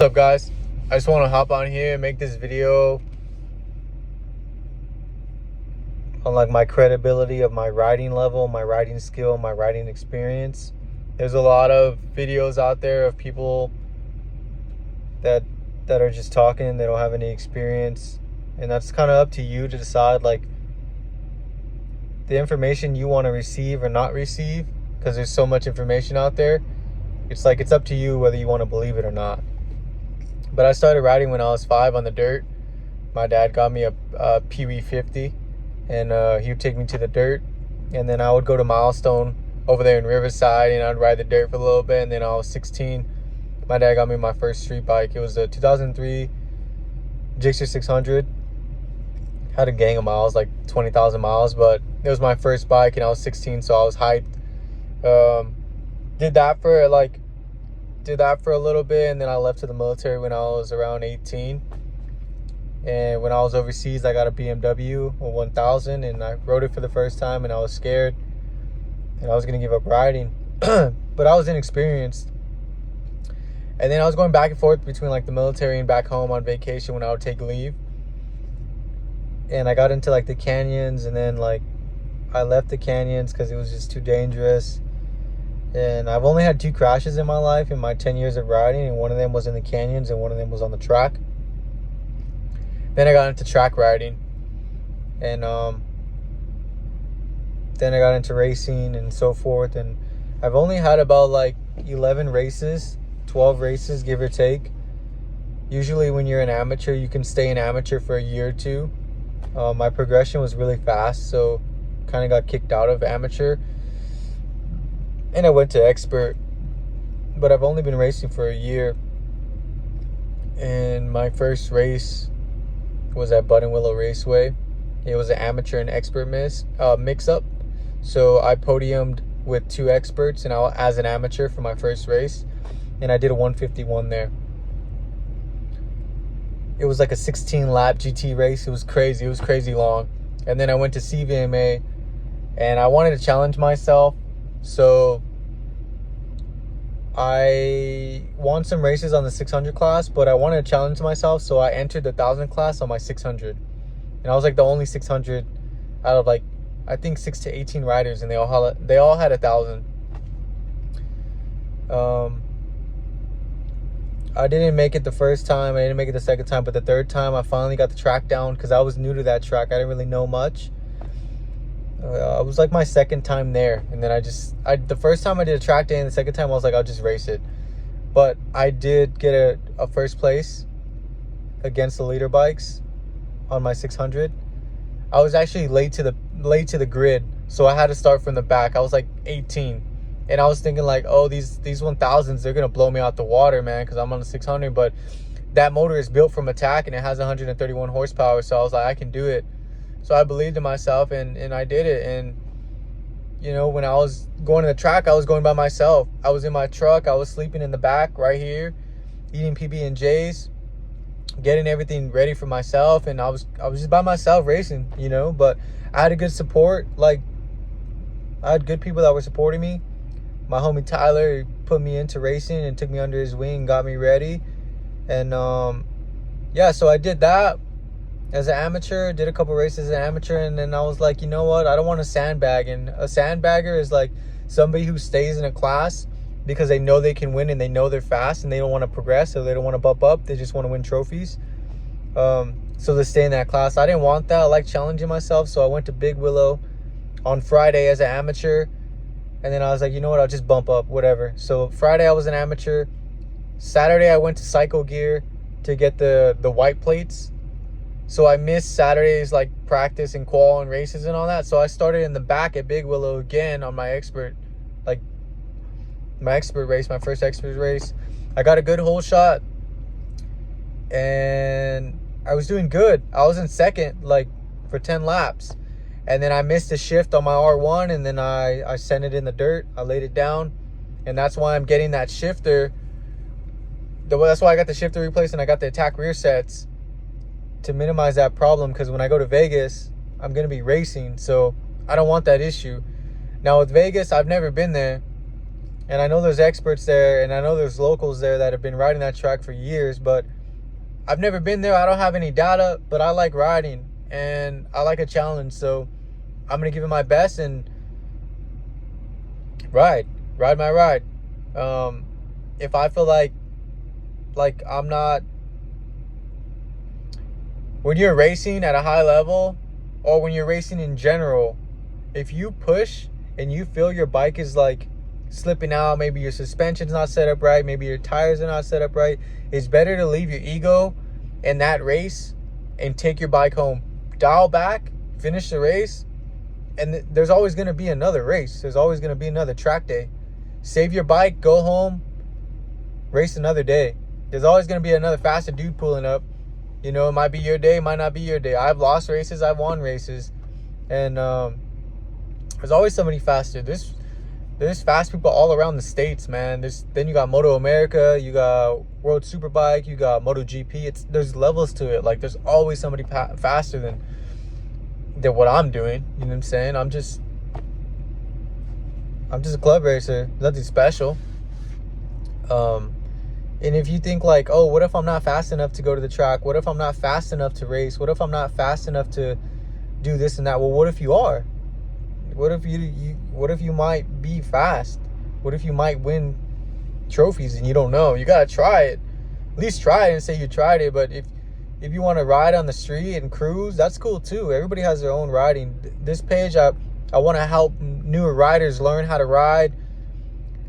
What's up, guys? I just want to hop on here and make this video on like my credibility of my writing level, my writing skill, my writing experience. There's a lot of videos out there of people that are just talking, they don't have any experience, and that's kind of up to you to decide like the information you want to receive or not receive, because there's so much information out there. It's up to you whether you want to believe it or not. But I started riding when I was 5 on the dirt. My dad got me a Pee Wee 50, and he would take me to the dirt, and then I would go to Milestone over there in Riverside, and I'd ride the dirt for a little bit. And then I was 16. My dad got me my first street bike. It was a 2003 Gixxer 600. Had a gang of miles, like 20,000 miles, but it was my first bike, and I was 16, so I was hyped. Did that for a little bit, and then I left to the military when I was around 18. And when I was overseas, I got a BMW 1000, and I rode it for the first time, and I was scared, and I was gonna give up riding, but I was inexperienced. And then I was going back and forth between like the military and back home on vacation when I would take leave. And I got into like the canyons, and then like I left the canyons because it was just too dangerous. And I've only had 2 crashes in my life in my 10 years of riding, and one of them was in the canyons and one of them was on the track. Then I got into track riding, and then I got into racing and so forth. And I've only had about like 11 races, 12 races, give or take. Usually when you're an amateur, you can stay an amateur for a year or two. My progression was really fast, so kind of got kicked out of amateur, and I went to expert. But I've only been racing for a year, and my first race was at Bud and Willow Raceway. It was an amateur and expert mix-up. So I podiumed with 2 experts, and as an amateur for my first race, and I did a 151 there. It was like a 16-lap GT race. It was crazy. It was crazy long. And then I went to CVMA, and I wanted to challenge myself. So I won some races on the 600 class, but I wanted to challenge myself, so I entered the 1000 class on my 600. And I was like the only 600 out of like, I think 6 to 18 riders, and they all had 1000. I didn't make it the first time, I didn't make it the second time, but the third time I finally got the track down, because I was new to that track. I didn't really know much. It was like my second time there, and then the first time I did a track day, and the second time I was like, I'll just race it. But I did get a first place against the leader bikes on my 600. I was actually late to the grid, so I had to start from the back. I was like 18, and I was thinking like, oh, these 1000s, they're gonna blow me out the water, man, because I'm on the 600. But that motor is built from attack, and it has 131 horsepower, so I was like, I can do it. So I believed in myself, and I did it. And you know, when I was going to the track, I was going by myself. I was in my truck. I was sleeping in the back right here, eating PB&Js, getting everything ready for myself, and I was just by myself racing, you know. But I had a good support. Like, I had good people that were supporting me. My homie Tyler put me into racing and took me under his wing, got me ready. And yeah, so I did that as an amateur, did a couple races as an amateur, and then I was like, you know what, I don't want to sandbag. And a sandbagger is like somebody who stays in a class because they know they can win, and they know they're fast, and they don't want to progress, so they don't want to bump up, they just want to win trophies. So they stay in that class. I didn't want that. I like challenging myself, so I went to Big Willow on Friday as an amateur, and then I was like, you know what, I'll just bump up, whatever. So Friday I was an amateur. Saturday I went to Psycho Gear to get the white plates. So I missed Saturday's like practice and qual and races and all that. So I started in the back at Big Willow again on my expert, like my expert race, my first expert race. I got a good hole shot, and I was doing good. I was in second like for 10 laps. And then I missed a shift on my R1, and then I sent it in the dirt. I laid it down, and that's why I'm getting that shifter. That's why I got the shifter replaced, and I got the attack rear sets to minimize that problem, because when I go to Vegas, I'm going to be racing, so I don't want that issue. Now with Vegas, I've never been there, And I know there's experts there, and I know there's locals there that have been riding that track for years, but I've never been there. I don't have any data, but I like riding and I like a challenge. So I'm going to give it my best and ride my ride. If I feel like I'm not, when you're racing at a high level or when you're racing in general, if you push and you feel your bike is like slipping out, maybe your suspension's not set up right, maybe your tires are not set up right, it's better to leave your ego in that race and take your bike home. Dial back, finish the race, and there's always going to be another race. There's always going to be another track day. Save your bike, go home, race another day. There's always going to be another faster dude pulling up. You know, it might be your day, it might not be your day. I've lost races, I've won races, and there's always somebody faster. There's fast people all around the states, man. Then you got Moto America, you got World Superbike, you got MotoGP. There's levels to it. Like, there's always somebody faster than what I'm doing. You know what I'm saying? I'm just a club racer, nothing special. And if you think like, oh, what if I'm not fast enough to go to the track? What if I'm not fast enough to race? What if I'm not fast enough to do this and that? Well, what if you are? What if you might be fast? What if you might win trophies and you don't know? You gotta try it. At least try it and say you tried it. But if you want to ride on the street and cruise, that's cool too. Everybody has their own riding. This page, I want to help newer riders learn how to ride,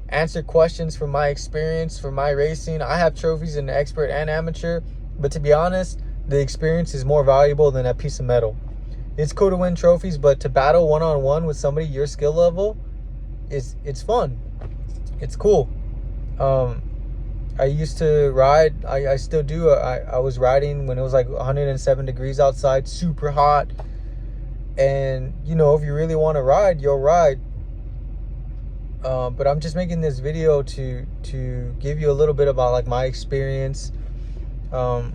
answer questions from my experience, from my racing. I have trophies in expert and amateur, but to be honest, the experience is more valuable than a piece of metal. It's cool to win trophies, but to battle one-on-one with somebody your skill level it's fun. It's cool. I used to ride, I still do. I was riding when it was like 107 degrees outside, super hot. And you know, if you really want to ride, you'll ride. But I'm just making this video to give you a little bit about like my experience, and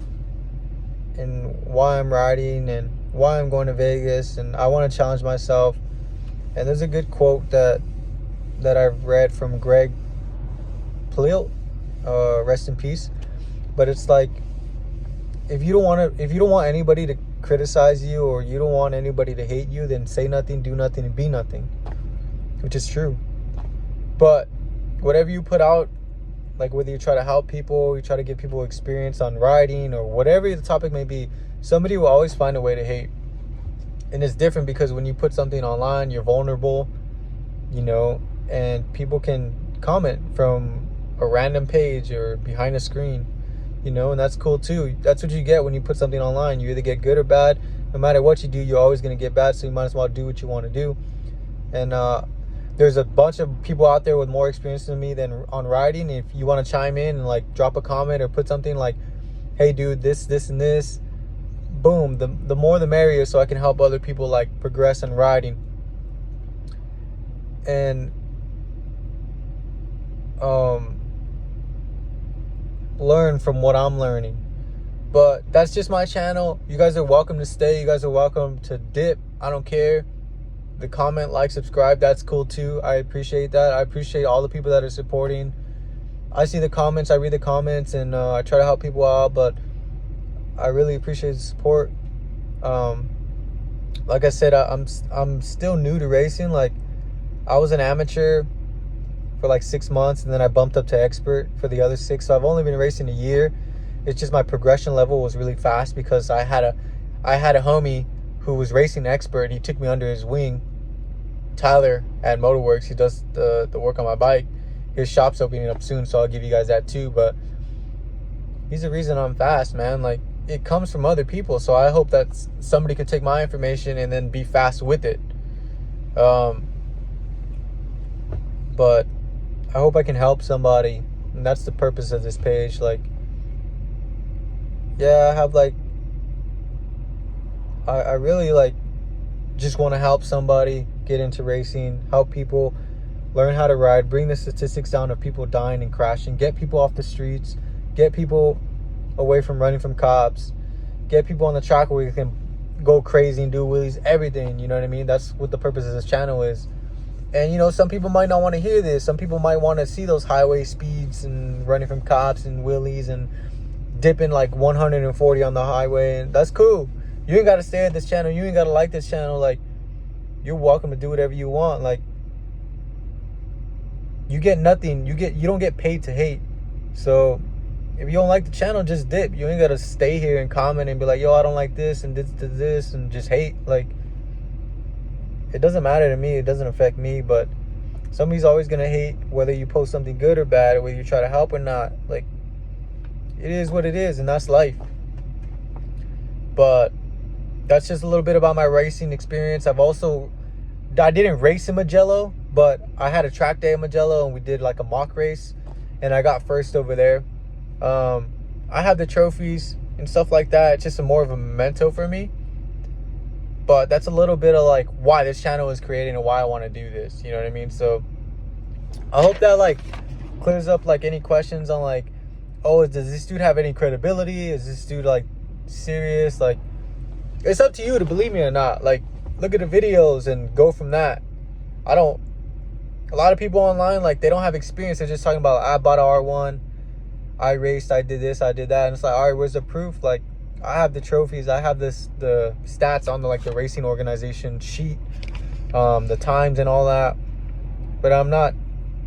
why I'm riding and why I'm going to Vegas, and I want to challenge myself. And there's a good quote that I've read from Greg Plielt, rest in peace. But it's like, if you don't want anybody to criticize you, or you don't want anybody to hate you, then say nothing, do nothing, and be nothing, which is true. But whatever you put out, like whether you try to help people, you try to give people experience on riding, or whatever the topic may be, somebody will always find a way to hate. And it's different because when you put something online, you're vulnerable, you know, and people can comment from a random page or behind a screen, you know, and that's cool too. That's what you get when you put something online. You either get good or bad. No matter what you do, you're always going to get bad, so you might as well do what you want to do. And there's a bunch of people out there with more experience than me on riding. If you want to chime in and like drop a comment or put something like, hey dude, this and this, boom, the more the merrier, so I can help other people like progress in riding and learn from what I'm learning. But that's just my channel. You guys are welcome to stay. You guys are welcome to dip. I don't care. The comment, like, subscribe, that's cool too. I appreciate that. I appreciate all the people that are supporting. I see the comments, I read the comments, and I try to help people out, but I really appreciate the support. Like I said, I'm still new to racing. Like, I was an amateur for like 6 months, and then I bumped up to expert for the other 6. So I've only been racing a year. It's just my progression level was really fast because I had a homie who was racing expert. He took me under his wing. Tyler at Motorworks, he does the work on my bike. His shop's opening up soon, so I'll give you guys that too. But he's the reason I'm fast, man. Like, it comes from other people, so I hope that somebody could take my information and then be fast with it. But I hope I can help somebody, and that's the purpose of this page. Like, yeah, I have like, I really like just want to help somebody get into racing, help people learn how to ride, bring the statistics down of people dying and crashing, get people off the streets, get people away from running from cops, get people on the track where you can go crazy and do wheelies, everything, you know what I mean? That's what the purpose of this channel is. And, you know, some people might not want to hear this. Some people might want to see those highway speeds and running from cops and wheelies and dipping like 140 on the highway. And that's cool. You ain't got to stay at this channel. You ain't got to like this channel. Like, you're welcome to do whatever you want. Like, you get nothing. You don't get paid to hate. So if you don't like the channel, just dip. You ain't got to stay here and comment and be like, yo, I don't like this and this and just hate. Like, it doesn't matter to me. It doesn't affect me. But somebody's always going to hate whether you post something good or bad, or whether you try to help or not. Like, it is what it is, and that's life. But that's just a little bit about my racing experience. I didn't race in Magello, but I had a track day in Magello, and we did like a mock race, and I got first over there. I have the trophies and stuff like that. It's just more of a memento for me. But that's a little bit of like why this channel is created and why I want to do this. You know what I mean? So I hope that like clears up like any questions on like, oh, does this dude have any credibility? Is this dude like serious? Like, it's up to you to believe me or not. Like, look at the videos and go from that. A lot of people online, like, they don't have experience. They're just talking about, I bought an R1, I raced, I did this, I did that. And it's like, all right, where's the proof? Like, I have the trophies, I have the stats on the racing organization sheet, the times and all that. But I'm not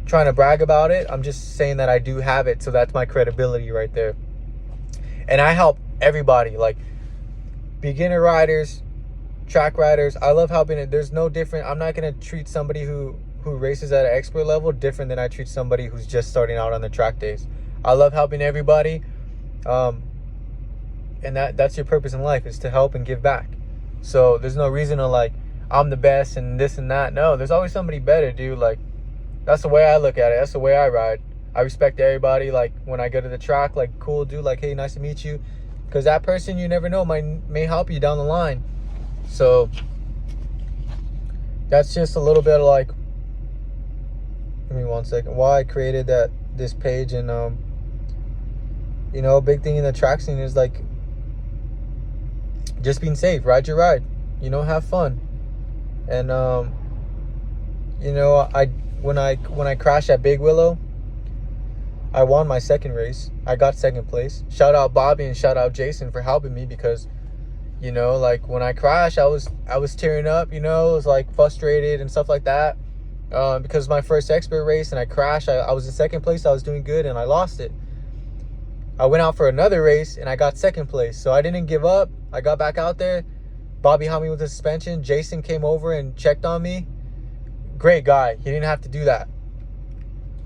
trying to brag about it. I'm just saying that I do have it. So that's my credibility right there. And I help everybody, like beginner riders, track riders. I love helping it. There's no different. I'm not going to treat somebody who races at an expert level different than I treat somebody who's just starting out on the track days. I love helping everybody. And that's your purpose in life, is to help and give back. So there's no reason to like, I'm the best and this and that. No, there's always somebody better, dude. Like, that's the way I look at it. That's the way I ride. I respect everybody. Like, when I go to the track, like, cool, dude, like, hey, nice to meet you. Because that person, you never know, may help you down the line. So that's just a little bit of like, give me 1 second, why I created this page. And you know, a big thing in the track scene is like just being safe. Ride your ride, you know, have fun. And you know, when I crashed at Big Willow, I won my second race. I got second place. Shout out Bobby and shout out Jason for helping me, because, you know, like when I crashed, I was tearing up, you know, I was like frustrated and stuff like that. Because my first expert race and I crashed, I was in second place. I was doing good and I lost it. I went out for another race and I got second place. So I didn't give up. I got back out there. Bobby helped me with the suspension. Jason came over and checked on me. Great guy. He didn't have to do that.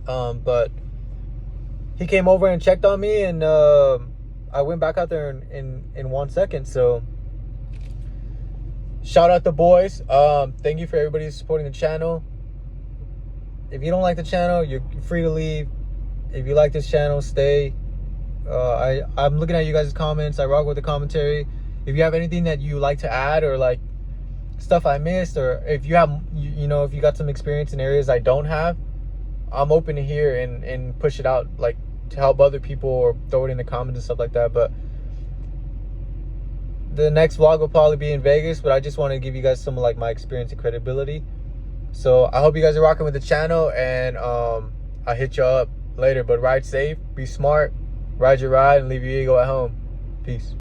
But he came over and checked on me, and I went back out there in 1 second. So shout out the boys. Thank you for everybody supporting the channel. If you don't like the channel, you're free to leave. If you like this channel, stay. I'm looking at you guys' comments. I rock with the commentary. If you have anything that you like to add, or like stuff I missed, or if you have, you know, if you got some experience in areas I don't have, I'm open to hear and push it out, like to help other people, or throw it in the comments and stuff like that. But the next vlog will probably be in Vegas, but I just want to give you guys some of like my experience and credibility. So I hope you guys are rocking with the channel, and I'll hit you up later. But ride safe, be smart, ride your ride, and leave your ego at home. Peace.